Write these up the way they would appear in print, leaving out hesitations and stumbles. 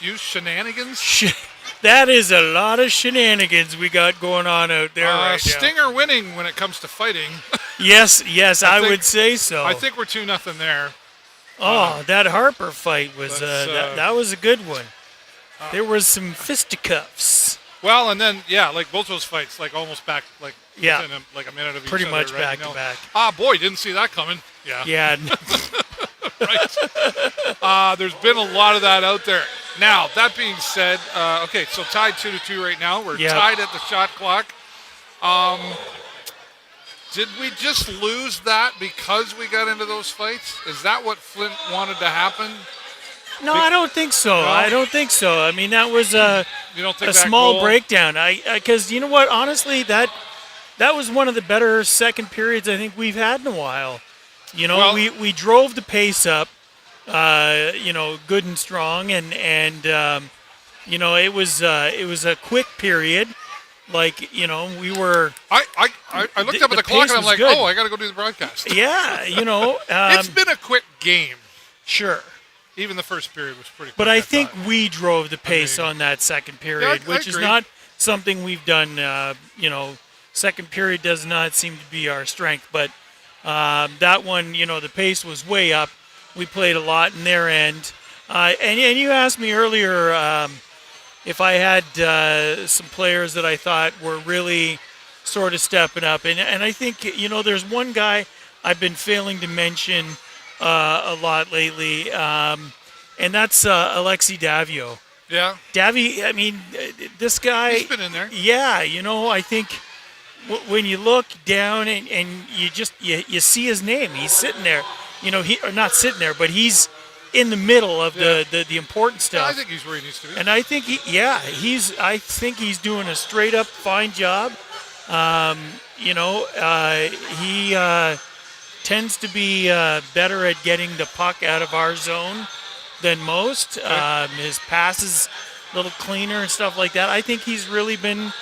few shenanigans. That is a lot of shenanigans we got going on out there right now. Stinger winning when it comes to fighting. Yes, I would say so. I think we're 2-0 there. That Harper fight was that was a good one. There was some fisticuffs. Well, and then like both those fights, like almost back, like within a minute of pretty each much other, right? back to back. Boy, didn't see that coming. Yeah. Right. There's been a lot of that out there. Now, that being said, okay, so tied 2-2 right now. We're tied at the shot clock. Did we just lose that because we got into those fights? Is that what Flint wanted to happen? No, I don't think so. No? I don't think so. I mean, that was a small breakdown. Because you know what? Honestly, that was one of the better second periods I think we've had in a while. You know, we drove the pace up, good and strong, and it was a quick period. Like, we were. I looked up at the clock and I'm like, good. I got to go do the broadcast. Yeah, it's been a quick game. Sure. Even the first period was pretty quick. But I think we drove the pace on that second period, which is not something we've done. Second period does not seem to be our strength. But that one, the pace was way up. We played a lot in their end. And you asked me earlier if I had some players that I thought were really sort of stepping up. And I think, there's one guy I've been failing to mention a lot lately, and that's Alexei Davio. Yeah. Davy, I mean, this guy. He's been in there. Yeah, I think when you look down and you see his name, he's sitting there. Or not sitting there, but he's in the middle of the important stuff. Yeah, I think he's where he needs to be. And I think I think he's doing a straight up fine job. He tends to be better at getting the puck out of our zone than most. His passes a little cleaner and stuff like that. I think he's really been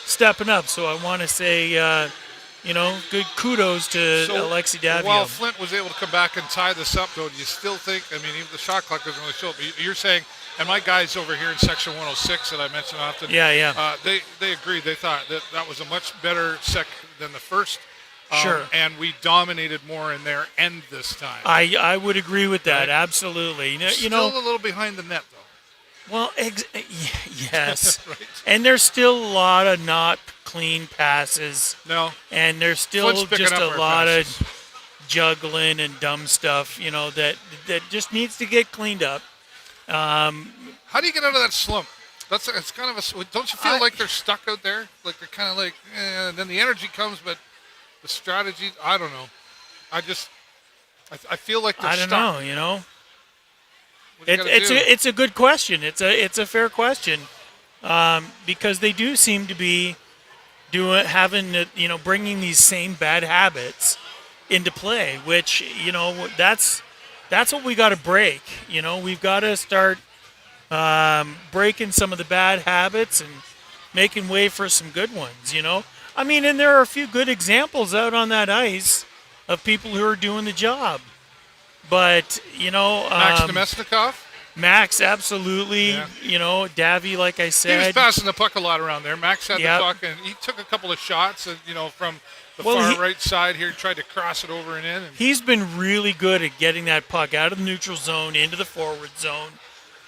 stepping up. So I want to say, good kudos to Alexei Davio. While Flint was able to come back and tie this up, though, do you still think, even the shot clock doesn't really show up, you're saying, and my guys over here in Section 106 that I mentioned often, they agreed. They thought that was a much better than the first. Sure. And we dominated more in their end this time. I would agree with that, absolutely. Still a little behind the net, though. Well, yes. Right. And there's still a lot of not clean passes. No. And there's still just a lot of juggling and dumb stuff, that just needs to get cleaned up. How do you get out of that slump? It's kind of don't you feel like they're stuck out there? Like they're kind of like, and then the energy comes, but the strategy, I don't know. I feel like they're stuck. I don't know, It's a good question. It's a fair question, because they do seem to be bringing these same bad habits into play, which that's what we got to break. We've got to start breaking some of the bad habits and making way for some good ones. And there are a few good examples out on that ice of people who are doing the job. But, Max Nemesnikov? Max, absolutely. Yeah. Davy, like I said. He was passing the puck a lot around there. Max had the puck, and he took a couple of shots, from the far right side here. He tried to cross it over and in. And he's been really good at getting that puck out of the neutral zone into the forward zone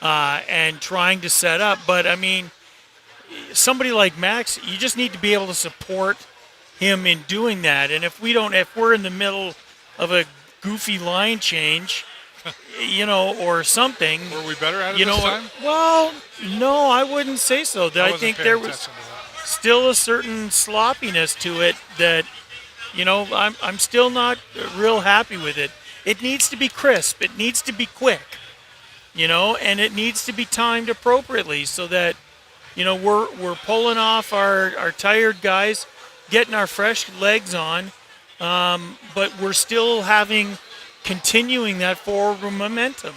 and trying to set up. But, somebody like Max, you just need to be able to support him in doing that. And if we're in the middle of a goofy line change, or something. Were we better at it this time? Well, no, I wouldn't say so. I think there was still a certain sloppiness to it that, I'm still not real happy with it. It needs to be crisp. It needs to be quick, and it needs to be timed appropriately so that, we're pulling off our tired guys, getting our fresh legs on, but we're still continuing that forward momentum,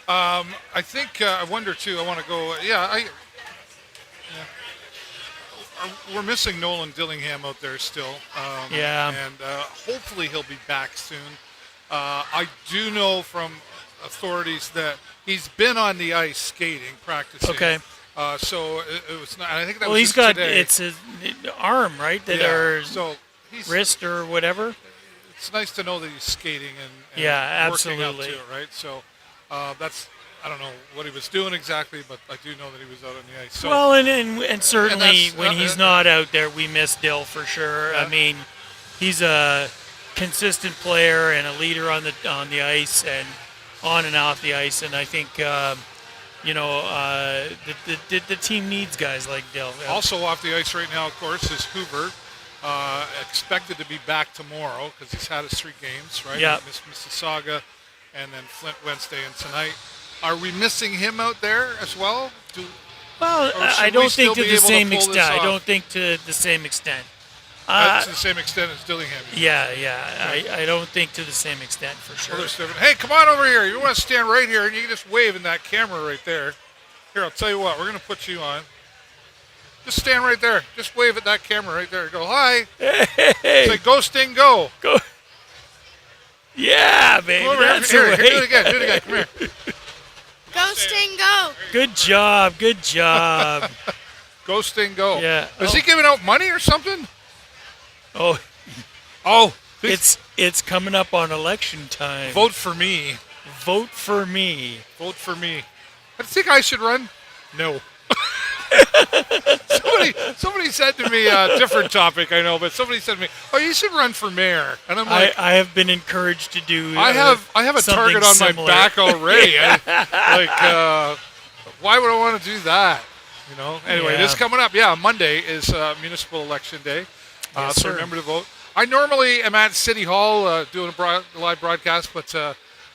I think, I wonder too, I want to go, we're missing Nolan Dillingham out there still. And hopefully he'll be back soon. I do know from authorities that He's been on the ice skating, practicing. Okay. So it was not. I think that Well, was he's just got today. it's his arm, right? That Yeah, or so he's, wrist or whatever. it's nice to know that he's skating and Yeah, working out absolutely. too, right? So that's I don't know what he was doing exactly, but I do know that he was out on the ice. So, Well, and certainly that's- when he's not out there, we miss Dill for sure. Yeah. I mean, he's a consistent player and a leader on the ice and on and off the ice, and I think the team needs guys like Dill. also off the ice right now, of course, is Hoover. Expected to be back tomorrow because he's had his 3 games, right? Yeah. He missed Mississauga and then Flint Wednesday and tonight. Are we missing him out there as well? Well, Or should I we don't still think to be the able to same pull this extent. I off? don't think to the same extent. To the same extent as Dillingham. Yeah. I don't think to the same extent for sure. Well, there's different. Hey, come on over here. You want to stand right here and you can just wave in that camera right there. Here, I'll tell you what. We're going to put you on. Just stand right there. Just wave at that camera right there. Go, hi. Hey, Say, go Sting, go. go. Yeah, baby. Come over here. That's Here, the do way. it again. Do it again. Come here. Go Sting, go! Good job. Good job. Go Sting, go. Yeah. Is he giving out money or something? Oh, Oh, it's coming up on election time. vote for me. Vote for me. Vote for me. I think I should run. No. somebody said to me, different topic, I know, but somebody said to me, "Oh, you should run for mayor." And I'm like, I have been encouraged to do. I have a something target on similar. my back already. Why would I want to do that? You know. Anyway, Yeah. this coming up. Yeah, Monday is municipal election day, Yes, so sir. remember to vote. I normally am at City Hall doing a live broadcast, but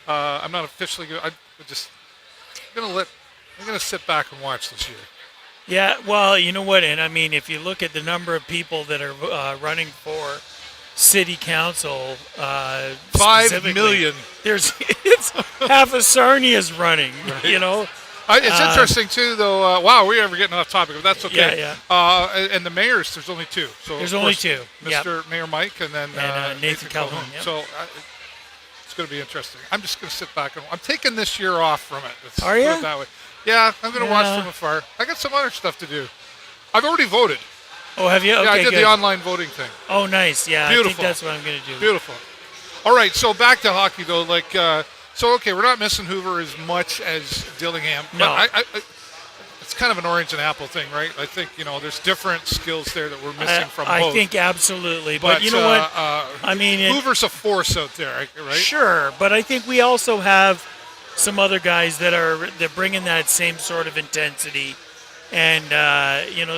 I'm not officially. I'm gonna sit back and watch this year. Yeah, well, you know what, and I mean, if you look at the number of people that are running for city council, 5 specifically, million. it's half of Sarnia's running. Right. You know, It's interesting too, though. Wow, we're ever getting off topic, but that's okay. Yeah. And the mayors, there's only 2. So There's of only course, 2. Mr. Mayor Mike, and then Nathan Calhoun. Yep. So it's going to be interesting. I'm just going to sit back and I'm taking this year off from it. Let's Are put ya? it that way. Yeah, I'm going to watch Yeah. from afar. I got some other stuff to do. I've already voted. Oh, have you? Okay, Yeah, I did good. the online voting thing. Oh, nice. Yeah, I Beautiful. think that's what I'm going to do. Beautiful. All right, so back to hockey though. Okay, we're not missing Hoover as much as Dillingham. No. But it's kind of an orange and apple thing, right? I think there's different skills there that we're missing from both. I think absolutely. But you know what? I mean, Hoover's a force out there, right? Sure, but I think we also have some other guys that bring in that same sort of intensity, and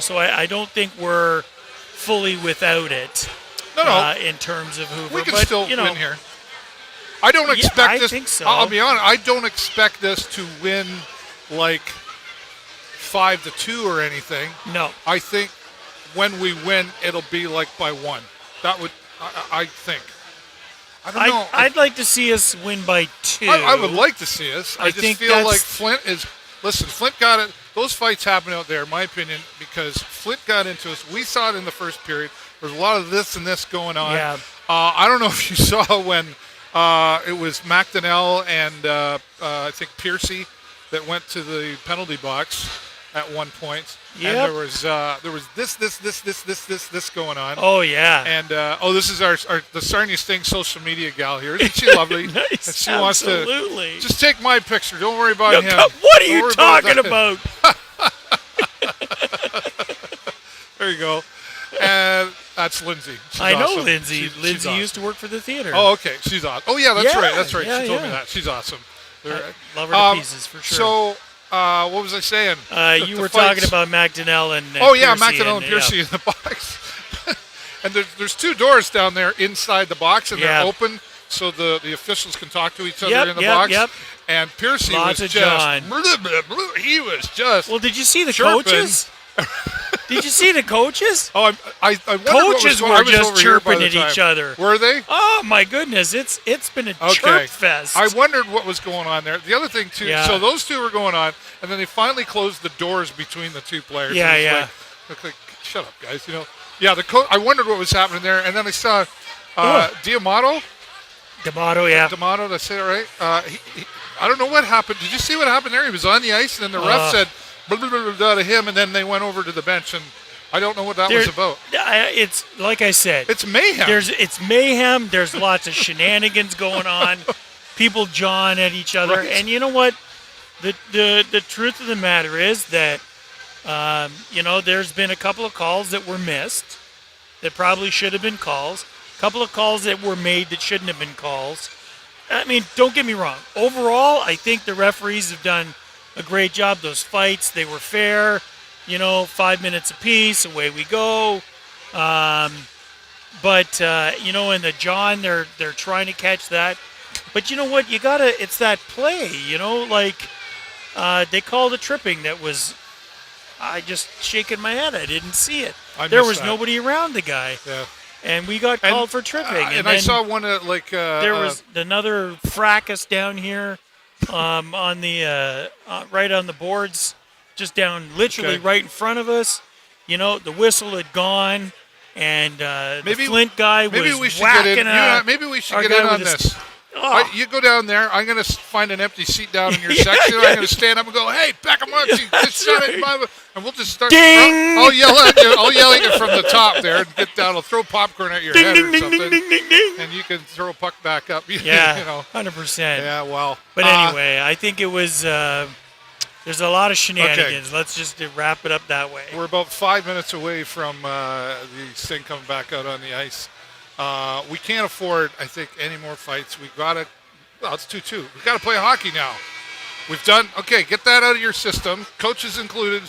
so I don't think we're fully without it. No. In terms of Hoover, We can but, still you know, win here. I don't expect I this. think so. I'll be honest. I don't expect this to win like 5-2 or anything. No, I think when we win, it'll be like by 1. That would, I think. I don't know. I'd like to see us win by 2. I would like to see us. I just think feel that's- like Flint is. Listen, Flint got it. Those fights happen out there, in my opinion, because Flint got into us. We saw it in the first period. There's a lot of this and this going on. Yeah. I don't know if you saw when it was McDonnell and I think Piercy that went to the penalty box at one point. Yep. And there was this going on. Oh yeah. And this is the Sarnia Sting social media gal here. Isn't she lovely? Nice. And she wants to Absolutely. just take my picture. Don't worry about No, him. what are Don't you worry talking that. about? There you go. And that's Lindsay. She's I know awesome. Lindsay. She's Lindsay awesome. used to work for the theater. Oh, okay. She's awesome. Oh, yeah, that's Yeah, right. That's right. yeah, she told me yeah. that. She's awesome. I love her to pieces for sure. So, what was I saying? You The were fights. talking about McDonnell and Oh, yeah, Piercy McDonnell and Piercy in the box. And there's 2 doors down there inside the box, and Yeah. they're open so the officials can talk to each other Yep, in the yep, box. yep. And Piercy Lots was of just John. he was just Well, did you see the chirping. coaches? Did you see the coaches? Oh, I wondered what was Coaches going- were I was just over here by chirping the at each time. other. Were they? Oh my goodness, it's been a Okay. chirp fest. I wondered what was going on there. The other thing too, Yeah. so those 2 were going on, and then they finally closed the doors between the 2 players. Yeah, And yeah. it's like, shut up, guys. Yeah. I wondered what was happening there, and then I saw D'Amato. D'Amato, yeah. D'Amato, did I say it right? I don't know what happened. Did you see what happened there? He was on the ice, and then the ref said blah, blah, blah, blah, to him, and then they went over to the bench, and I don't know what that was about. It's like I said. It's mayhem. It's mayhem. There's lots of shenanigans going on. People jawing at each other, Right. and you know what? The truth of the matter is that there's been a couple of calls that were missed that probably should have been calls. A couple of calls that were made that shouldn't have been calls. I mean, don't get me wrong. Overall, I think the referees have done a great job. Those fights, they were fair. 5 minutes apiece, away we go. But in the John, they're trying to catch that. But you know what? It's that play, they called a tripping that was, I just shaking my head. I didn't see it. There was nobody around the guy. Yeah. And we got called for tripping. And I saw one there was another fracas down here on the right on the boards, just down literally right in front of us. The whistle had gone, and the Flint guy was whacking maybe we should get in on this. You go down there. I'm going to find an empty seat down in your section. I'm going to stand up and go, "Hey, Peckham, just shut it!" And we'll just start. Ding! I'll yell at you. I'll yell at you from the top there and get down. I'll throw popcorn at your head or something, and you can throw a puck back up. Yeah, 100%. Yeah, well. But anyway, I think it was. There's a lot of shenanigans. Okay. Let's just wrap it up that way. We're about 5 minutes away from the Sting coming back out on the ice. We can't afford, I think, any more fights. It's 2-2. We've got to play hockey now. Get that out of your system. Coaches included.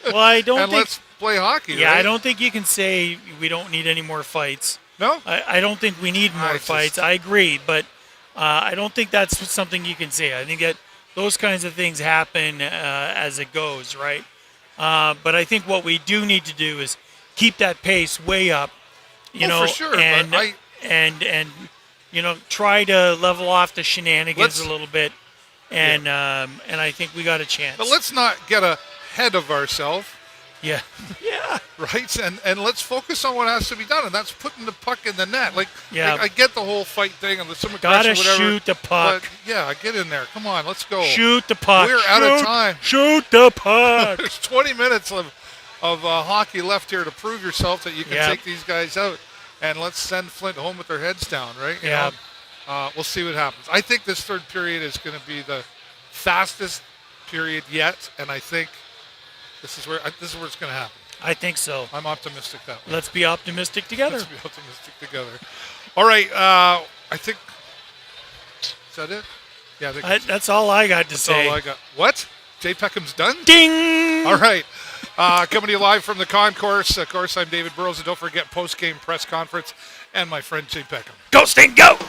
Well, I don't think. Let's play hockey. Yeah, right? I don't think you can say we don't need any more fights. No? I don't think we need more fights. I agree, but I don't think that's something you can say. I think that those kinds of things happen as it goes, right? But I think what we do need to do is keep that pace way up. For sure. And try to level off the shenanigans a little bit, and I think we got a chance. But let's not get ahead of ourselves. Yeah. Right, and let's focus on what has to be done, and that's putting the puck in the net. I get the whole fight thing and some aggression, gotta shoot the puck. But, get in there. Come on, let's go. Shoot the puck. We're out of time. Shoot the puck. There's 20 minutes of hockey left here to prove yourself that you can take these guys out, and let's send Flint home with their heads down, right? We'll see what happens. I think this third period is going to be the fastest period yet, and I think this is where it's going to happen. I think so. I'm optimistic that way. Let's be optimistic together. All right. I think. Is that it? Yeah. I think that's all I got to say. That's all I got. What? Jay Peckham's done? Ding! All right. Coming to you live from the concourse. Of course, I'm David Burrows, and don't forget post-game press conference and my friend Jay Peckham. Go Sting, go!